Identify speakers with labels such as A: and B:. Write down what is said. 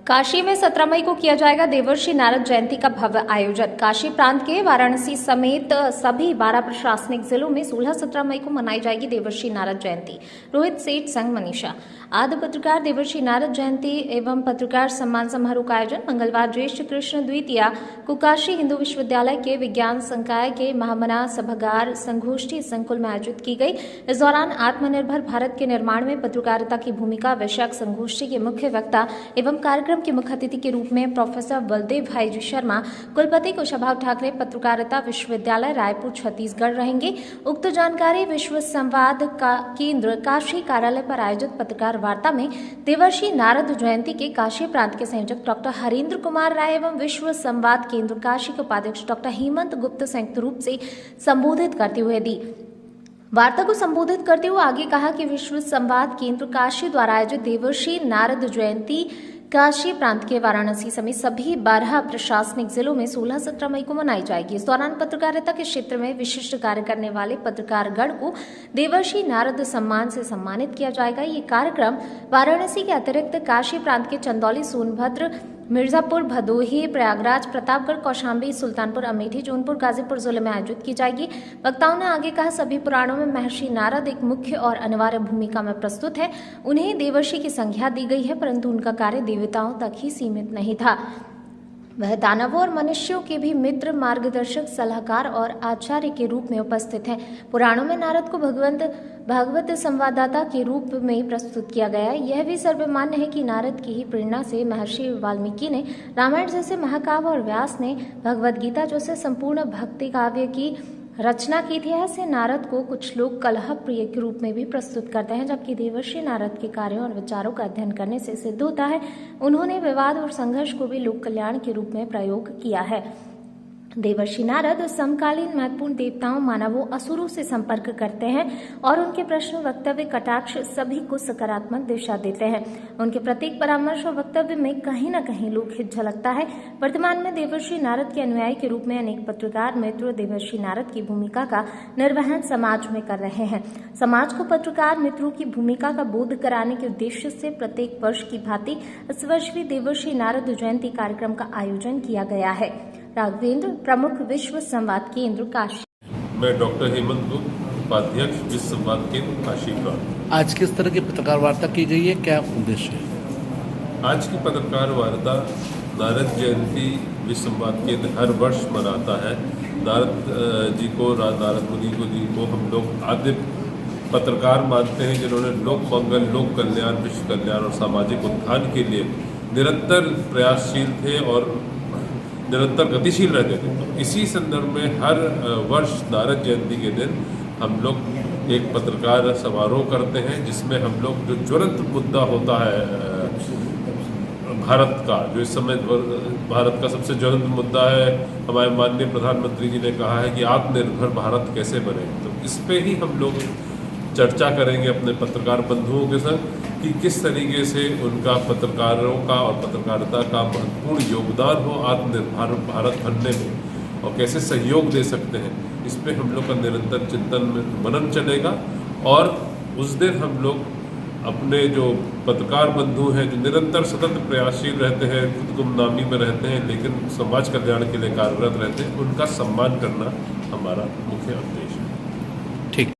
A: काशी में 17 मई को किया जाएगा देवर्षि नारद जयंती का भव्य आयोजन। काशी प्रांत के वाराणसी समेत सभी 12 प्रशासनिक जिलों में 16-17 मई को मनाई जाएगी देवर्षि नारद जयंती। रोहित सेठ संग मनीषा आदि पत्रकार देवर्षि नारद जयंती एवं पत्रकार सम्मान समारोह का आयोजन मंगलवार ज्येष्ठ कृष्ण द्वितीया को काशी हिंदू विश्वविद्यालय के विज्ञान संकाय के महामना सभागार संगोष्ठी संकुल में आयोजित की गई। इस दौरान आत्मनिर्भर भारत के निर्माण में पत्रकारिता की भूमिका विषयक संगोष्ठी के मुख्य वक्ता एवं कार्यक्रम के मुख्य अतिथि के रूप में प्रोफेसर बलदेव भाई जी शर्मा, कुलपति कुशाभाऊ ठाकरे, पत्रकारिता विश्वविद्यालय रायपुर छत्तीसगढ़ रहेंगे। उक्त जानकारी विश्व संवाद का केंद्र काशी कार्यालय पर आयोजित पत्रकार वार्ता में देवर्षि नारद जयंती के काशी प्रांत के संयोजक डॉक्टर हरेंद्र कुमार राय एवं विश्व संवाद केंद्र काशी के उपाध्यक्ष डॉक्टर हेमंत गुप्त संयुक्त रूप से संबोधित करते हुए दी। वार्ता को संबोधित करते हुए आगे कहा कि विश्व संवाद केंद्र काशी द्वारा आयोजित देवर्षि नारद जयंती काशी प्रांत के वाराणसी समेत सभी 12 प्रशासनिक जिलों में 16-17 मई को मनाई जाएगी। इस दौरान पत्रकारिता के क्षेत्र में विशिष्ट कार्य करने वाले पत्रकारगण को देवर्षि नारद सम्मान से सम्मानित किया जाएगा। ये कार्यक्रम वाराणसी के अतिरिक्त काशी प्रांत के चंदौली, सोनभद्र, मिर्जापुर, भदोही, प्रयागराज, प्रतापगढ़, कौशाम्बी, सुल्तानपुर, अमेठी, जौनपुर, गाजीपुर जिले में आयोजित की जाएगी। वक्ताओं ने आगे कहा, सभी पुराणों में महर्षि नारद एक मुख्य और अनिवार्य भूमिका में प्रस्तुत है। उन्हें देवर्षि की संज्ञा दी गई है, परंतु उनका कार्य देवताओं तक ही सीमित नहीं था। वह दानवों और मनुष्यों के भी मित्र, मार्गदर्शक, सलाहकार और आचार्य के रूप में उपस्थित हैं। पुराणों में नारद को भागवत संवाददाता के रूप में प्रस्तुत किया गया है। यह भी सर्वमान्य है कि नारद की ही प्रेरणा से महर्षि वाल्मीकि ने रामायण जैसे महाकाव्य और व्यास ने भगवद गीता जैसे संपूर्ण भक्ति काव्य की रचना की थी। ऐसे नारद को कुछ लोग कलह प्रिय के रूप में भी प्रस्तुत करते हैं, जबकि देवर्षि नारद के कार्यों और विचारों का अध्ययन करने से सिद्ध होता है उन्होंने विवाद और संघर्ष को भी लोक कल्याण के रूप में प्रयोग किया है। देवर्षि नारद समकालीन महत्वपूर्ण देवताओं, मानवों, असुरों से संपर्क करते हैं और उनके प्रश्न, वक्तव्य, कटाक्ष सभी को सकारात्मक दिशा देते हैं। उनके प्रत्येक परामर्श और वक्तव्य में कहीं न कहीं लोकहित झलकता है। वर्तमान में देवर्षि नारद के अनुयायी के रूप में अनेक पत्रकार मित्र देवर्षि नारद की भूमिका का निर्वहन समाज में कर रहे हैं। समाज को पत्रकार मित्रों की भूमिका का बोध कराने के उद्देश्य से प्रत्येक वर्ष की भांति इस वर्ष भी देवर्षि नारद जयंती कार्यक्रम का आयोजन किया गया है। राघवेंद्र, प्रमुख विश्व संवाद केंद्र काशी।
B: मैं डॉक्टर हेमंत गुप्त, उपाध्यक्ष विश्व संवाद केंद्र काशी प्रांत।
C: आज किस तरह की पत्रकार वार्ता की गई है, क्या उद्देश्य है?
B: आज की पत्रकार वार्ता नारद जयंती विश्व संवाद केंद्र हर वर्ष मनाता है। नारद जी को, नारद मुनि को हम लोग आद्य पत्रकार मानते हैं, जिन्होंने लोक मंगल, लोक कल्याण, विश्व कल्याण और सामाजिक उत्थान के लिए निरंतर प्रयासशील थे और निरंतर गतिशील रहते थे। तो इसी संदर्भ में हर वर्ष नारद जयंती के दिन हम लोग एक पत्रकार समारोह करते हैं, जिसमें हम लोग जो ज्वलंत मुद्दा होता है भारत का, जो इस समय भारत का सबसे ज्वलंत मुद्दा है, हमारे माननीय प्रधानमंत्री जी ने कहा है कि आत्मनिर्भर भारत कैसे बने, तो इस पे ही हम लोग चर्चा करेंगे अपने पत्रकार बंधुओं के संग कि किस तरीके से उनका पत्रकारों का और पत्रकारिता का महत्वपूर्ण योगदान हो आत्मनिर्भर भारत बनने में और कैसे सहयोग दे सकते हैं। इस पे हम लोग का निरंतर चिंतन मनन चलेगा और उस दिन हम लोग अपने जो पत्रकार बंधु हैं, जो निरंतर सतत प्रयासशील रहते हैं, खुद गुमनामी में रहते हैं, लेकिन समाज कल्याण के लिए कार्यरत रहते हैं, उनका सम्मान करना हमारा मुख्य उद्देश्य है।